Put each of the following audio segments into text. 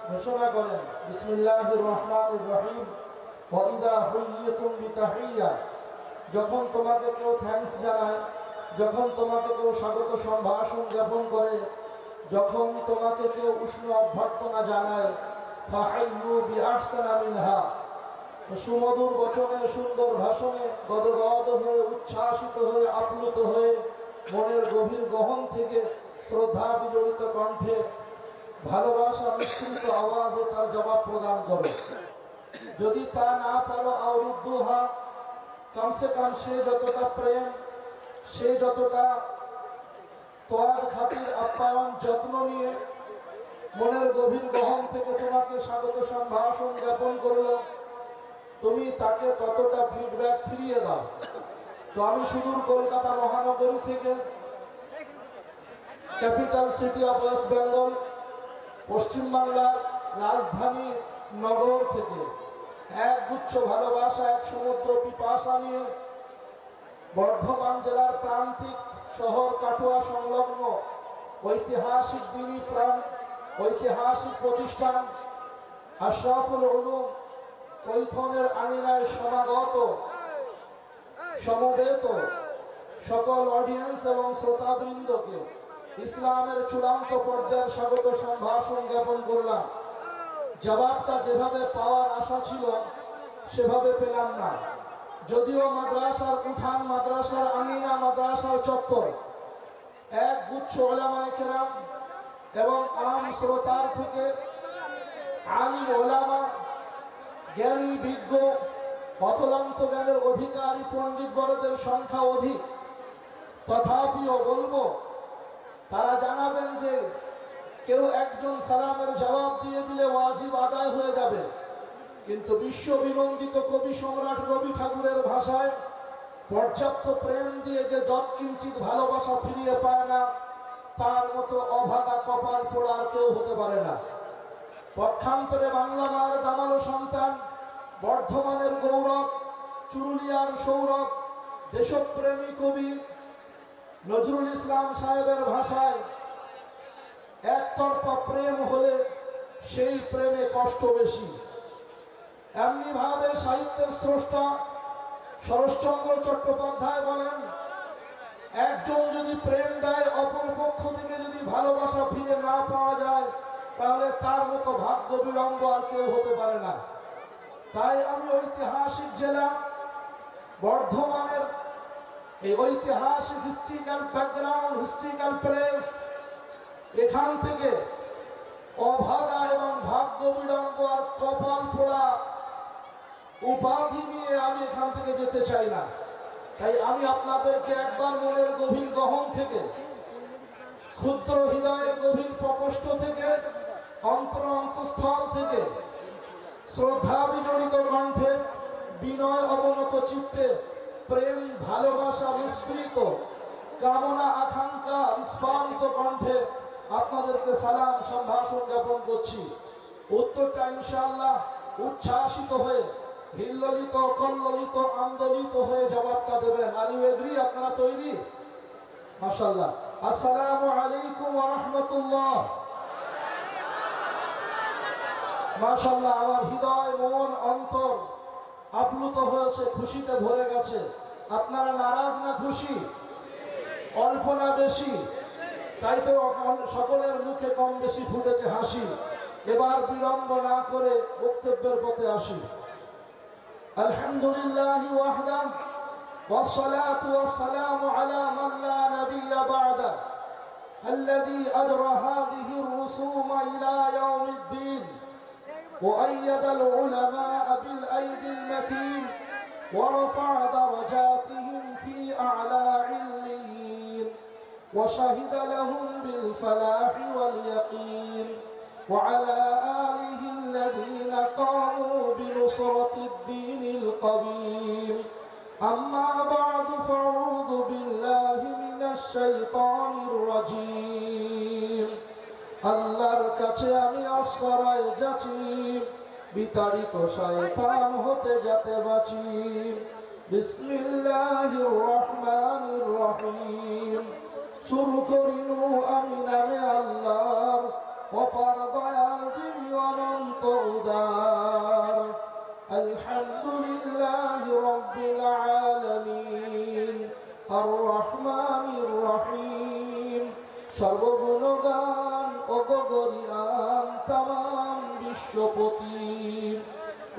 ঘোষণা করেন, বিসমিল্লাহির রহমানির রহিম, ওয়া ইযা হুয়্যিতুম বিতাহিয়্যা, যখন তোমাকে কেউ থ্যাঙ্কস জানায়, যখন তোমাকে কেউ স্বাগত সম্ভাষণ জ্ঞাপন করে, যখন তোমাকে কেউ উষ্ণ অভ্যর্থনা জানায়, ফাহাইয়ু বিআহসানা মিনহা, সুমধুর বচনে সুন্দর ভাষণে গদগদ হয়ে উচ্ছ্বাসিত হয়ে আপ্লুত হয়ে মনের গভীর গহন থেকে শ্রদ্ধা বিজড়িত কণ্ঠে ভালোবাসা মিশ্রিত আওয়াজে তার জবাব প্রদান করো। যদি তা না পারো আউরুদ্দুহা, কমসে কম সে যতটা প্রেম, সে যতটা তোয়ার খাতির আপ্যায়ন যত্ন নিয়ে মনের গভীর গহন থেকে তোমাকে স্বাগত সম্ভাষণ জ্ঞাপন করলো, তুমি তাকে ততটা ফিডব্যাক ফিরিয়ে দাও। তো আমি সুদূর কলকাতা মহানগরী থেকে, capital city of West Bengal, পশ্চিমবাংলার রাজধানী নগর থেকে এক গুচ্ছ ভালোবাসা, এক সমুদ্র পিপাসা নিয়ে বর্ধমান জেলার প্রান্তিক শহর কাটোয়া সংলগ্ন ঐতিহাসিক দিনী প্রাণ, ঐতিহাসিক প্রতিষ্ঠান আশরাফুল উলুম কৈথনের আঙিনায় সমবেত সকল অডিয়েন্স এবং শ্রোতাবৃন্দকে ইসলামের চূড়ান্ত পর্যায়ের স্বাগত সম্ভাষণ জ্ঞাপন করলাম। জবাবটা যেভাবে পাওয়ার আশা ছিল সেভাবে পেলাম না। যদিও মাদ্রাসার উঠান, মাদ্রাসার আঙিনা, মাদ্রাসার চত্বর এক গুচ্ছ ওলামায়ে কেরাম এবং আম শ্রোতার থেকে আলিম ওলামা, জ্ঞানী বিজ্ঞ, অতলান্ত জ্ঞানের অধিকারী পণ্ডিত বড়দের সংখ্যা অধিক। তথাপিও বলবো, তারা জানাবেন যে কেউ একজন সালামের জবাব দিয়ে দিলে ওয়াজিব আদায় হয়ে যাবে, কিন্তু বিশ্ব বিনন্দিত কবি সম্রাট রবি ঠাকুরের ভাষায় পর্যাপ্ত প্রেম দিয়ে যে যৎকিঞ্চিত ভালোবাসা ফিরিয়ে পায় না, তার মতো অভাগা কপাল পোড়ার কেউ হতে পারে না। পক্ষান্তরে বাংলা মায়ের দামালো সন্তান, বর্ধমানের গৌরব, চুরুলিয়ার সৌরভ, দেশপ্রেমী কবি নজরুল ইসলাম সাহেবের ভাষায় একতরফা প্রেম হলে সেই প্রেমে কষ্ট বেশি। এমনি ভাবে সাহিত্যের স্রষ্টা শরৎচন্দ্র চট্টোপাধ্যায় বলেন, একজন যদি প্রেম দেয়, অপর পক্ষ থেকে যদি ভালোবাসা ফিরে না পাওয়া যায়, তাহলে তার মতো ভাগ্য বিড়ম্ব আর কেউ হতে পারে না। তাই আমি ঐতিহাসিক জেলা বর্ধমানের এই ঐতিহাসিক হিস্ট্রিক্যাল ব্যাকগ্রাউন্ড, হিস্ট্রিক্যাল প্লেস, এখান থেকে অভাগা এবং ভাগ্য বিড়ম্ব আর কপাল পোড়া উপাধি নিয়ে আমি এখান থেকে যেতে চাই না। তাই আমি আপনাদেরকে একবার মনের গভীর গহন থেকে, ক্ষুদ্র হৃদয়ের গভীর প্রকোষ্ঠ থেকে, অন্তরস্থল থেকে শ্রদ্ধা বিজড়িত কণ্ঠে, বিনয় অবনত চিত্তে, প্রেম ভালোবাসা মিশ্রিত কামনা আকাঙ্ক্ষা বিস্ফারিত কণ্ঠে আপনাদেরকে সালাম সম্ভাষণ জ্ঞাপন করছি। উত্তরটা ইনশাআল্লাহ উচ্ছ্বাসিত হয়ে, হিল্লোলিত, কল্লোলিত, আন্দোলিত হয়ে জবাবটা দেবেন। আলী এগ্রি? আপনারা তৈরি? মাশাআল্লাহ। আসসালামু আলাইকুম ওয়া রাহমাতুল্লাহ। মাশাআল্লাহ, আমার হৃদয়, মন, অন্তর আপ্লুত হয়েছে, খুশিতে ভরে গেছে। আপনারা নারাজ না খুশি? অল্প না বেশি? তাই তো সকলের মুখে কম বেশি ফুটেছে হাসি। এবার বিলম্ব না করে বক্তব্যের পথে আসি। আলহামদুলিল্লাহ ওয়াহদা ওয়াসসালাতু ওয়াসসালামু আলা মান লা নাবিয়্যা বা'দা আল্লাযী আজরা হাযিহি আর-রুসুম ইলা ইয়াউমিদ্দিন وأيد العلماء بالأيد المتين ورفع درجاتهم في أعلى عليين وشهد لهم بالفلاح واليقين وعلى آله الذين قاموا بنصرة الدين القويم. أما بعد فأعوذ بالله من الشيطان الرجيم. আল্লাহর কাছে আমি আশ্রয় যাচ্ছি, বিতাড়িত শয়তান হতে যাতে বাঁচি। বিসমিল্লাহির রহমানির রহিম। শুরু করিনু আমি নামে আল্লাহর, অপার দয়াল যিনি আলহামদুলিল্লাহি রাব্বিল আলামিন আর রহমানির রহিম। সর্বগুণগান অগগরিয়ান তামাম বিশ্বপতি,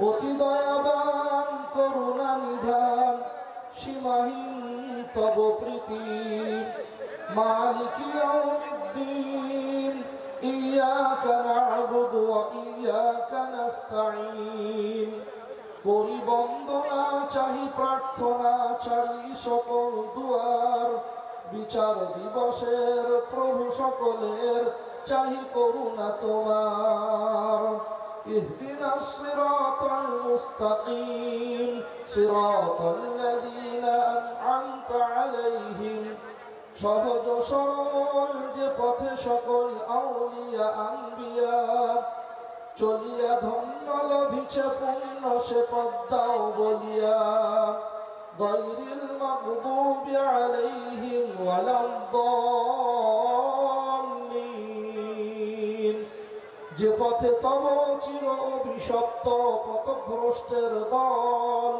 অতি দয়াবান করুণা নিধান, সীমাহীন তব প্রীতি। মালিক ইয়াউমিদ্দিন ইয়াকা না'বুদু ওয়া ইয়াকা নাস্তাঈন। করি বন্দনা চাহি প্রার্থনা চাই সকল দুয়ার, বিচার দিবসের প্রভু সকলের চাহি করুণা তোমার। ইহদিনাস সিরাতাল মুস্তাকিম সিরাতাল্লাযীনা আন'আমতা আলাইহিম। সহজ সরল যে পথে সকল আউলিয়া আম্বিয়া, চলিয়া ধন্য লভিছে পুণ্য সে পথ দাও বলিয়া। গায়রিল মাগদুবি আলাইহিম ওয়ালাদ-দাল্লিন। যে পথে তব চির অভিশপ্ত পথভ্রষ্টের দল,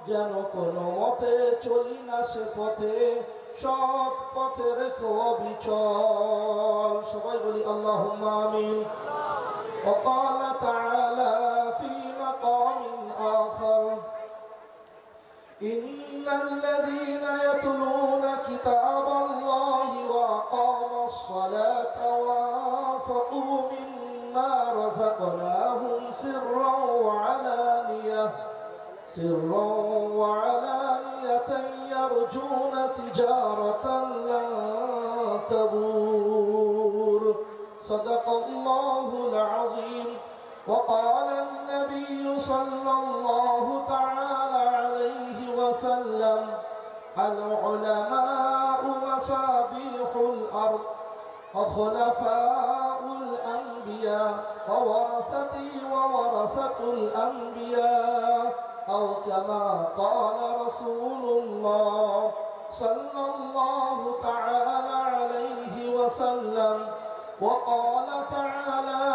যেন কোনো মতে চলি না সে পথে, সৎ পথে রেখো অবিচল। সবাই বলি আল্লাহুম্মা আমিন। وقال تعالى في مقام آخر إن الذين يتلون كتاب الله وأقاموا الصلاة وأنفقوا مما رزقناهم سرا وعلانية يرجون تجارة لن تبور. صدق الله العظيم. وقال النبي صلى الله تعالى عليه وسلم العلماء مصابيح الأرض وخلفاء الأنبياء وورثة الأنبياء، أو كما قال رسول الله صلى الله تعالى عليه وسلم. وقال تعالى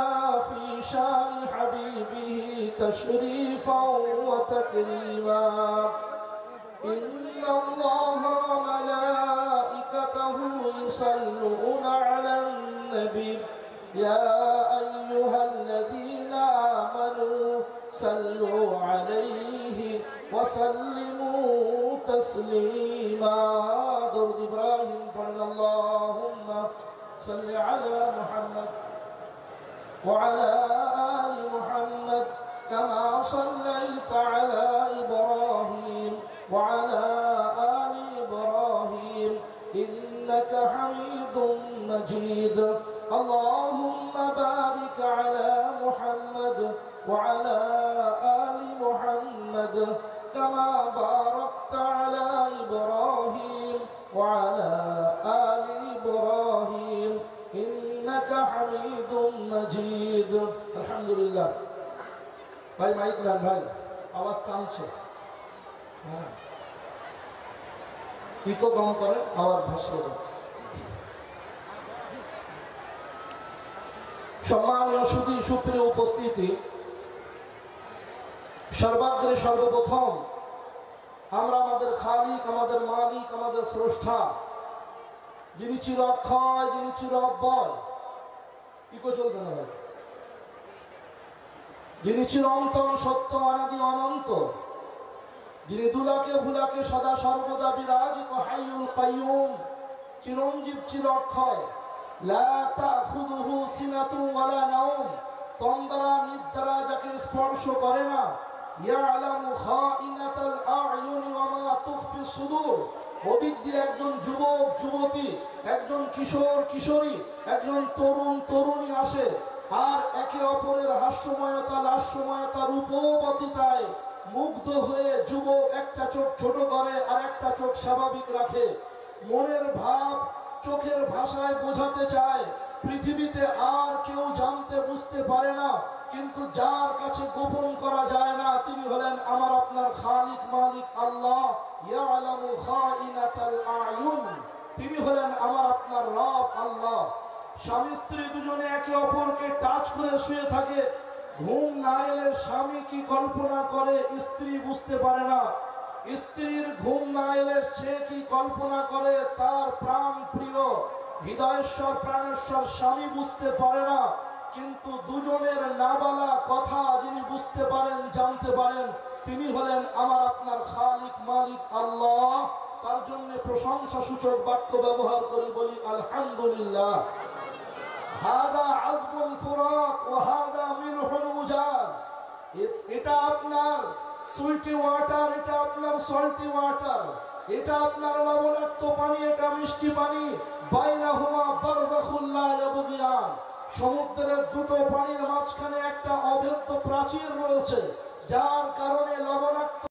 في شان حبيبه تشريفا وتكريما إن الله وملائكته يصلون على النبي يا أيها الذين آمنوا صلوا عليه وسلموا تسليما. درود إبراهيم قال اللهم صل على محمد وعلى آل محمد كما صليت على إبراهيم وعلى آل إبراهيم إنك حميد مجيد. اللهم بارك على محمد وعلى آل محمد كما باركت على إبراهيم وعلى آل إبراهيم إنك حميد مجيد. الحمد لله. ভাই মাইক নেন ভাই, আওয়াজ টানছে। হ্যাঁ, ইকো কম করেন, আওয়াজ ভাসিয়ে দেন। সম্মানীয় সুপ্রিয় উপস্থিতি, সর্বাগ্রে সর্বপ্রথম আমরা আমাদের খালিক, আমাদের মালিক, আমাদের স্রষ্টা, যিনি চির অক্ষয়, যিনি চির অব্যয়, ইকো চলবে না ভাই, যিনি চিরন্তন সত্য অনাদি অনন্ত, যিনি দুলাকে ভুলাকে সদা সর্বদা বিরাজিত হাইয়ুল কাইয়ুম, চিরঞ্জীব চির অক্ষয়, লা তাখুযুহু সিনাতুন ওয়ালা নাওম, তন্দ্রা নিদ্রা যাকে স্পর্শ করে না, ইয়ালামু খাইনাতাল আ'য়ুনি ওয়া মা তুখফি সুদূর, ওদিক দিয়ে একজন যুবক যুবতী, একজন কিশোর কিশোরী, একজন তরুণ তরুণী আসে, আর একে অপরের হাস্যময়তা লাস্যময়তা রূপবতীতায় মুগ্ধ হয়ে যুবক একটা চোখ ছোট করে আর একটা চোখ স্বাভাবিক রাখে, মনের ভাব চোখের ভাষায় বোঝাতে চায়। পৃথিবীতে আর কেউ জানতে বুঝতে পারে না, কিন্তু যার কাছে গোপন করা যায় না তিনি হলেন আমার আপনার খালিক মালিক আল্লাহ। ইয়ালামু খাইনাতাল আ'য়ুন, তিনি হলেন আমার আপনার রব আল্লাহ। স্বামী স্ত্রী দুজনে একে অপরকে টাচ করে শুয়ে থাকে, ঘুম না এলে স্বামী কি কল্পনা করে স্ত্রী বুঝতে পারে না, স্ত্রীর ঘুম না এলে সে কি কল্পনা করে তার প্রাণ প্রিয় হৃদয়েশ্বর প্রাণেশ্বর স্বামী বুঝতে পারে না। কিন্তু দুজনের না বলা কথা যিনি বুঝতে পারেন, জানতে পারেন, তিনি হলেন আমার আপনার খালিক মালিক আল্লাহ। তার জন্য প্রশংসা সূচক বাক্য ব্যবহার করি, বলি আলহামদুলিল্লাহ। হাদা আযবুল ফুরাত ওয়া হাদা মিলহুল উজাজ। এটা আপনার সুইটি ওয়াটার, এটা আপনার সল্টি ওয়াটার, এটা আপনার লবণাক্ত পানি, এটা মিষ্টি পানি। বাইনাহুমা বারযাখুল লা ইয়াবগিয়ান। সমুদ্রের দুটো পানির মাঝখানে একটা অভেদ্য প্রাচীর রয়েছে, যার কারণে লবণাক্ত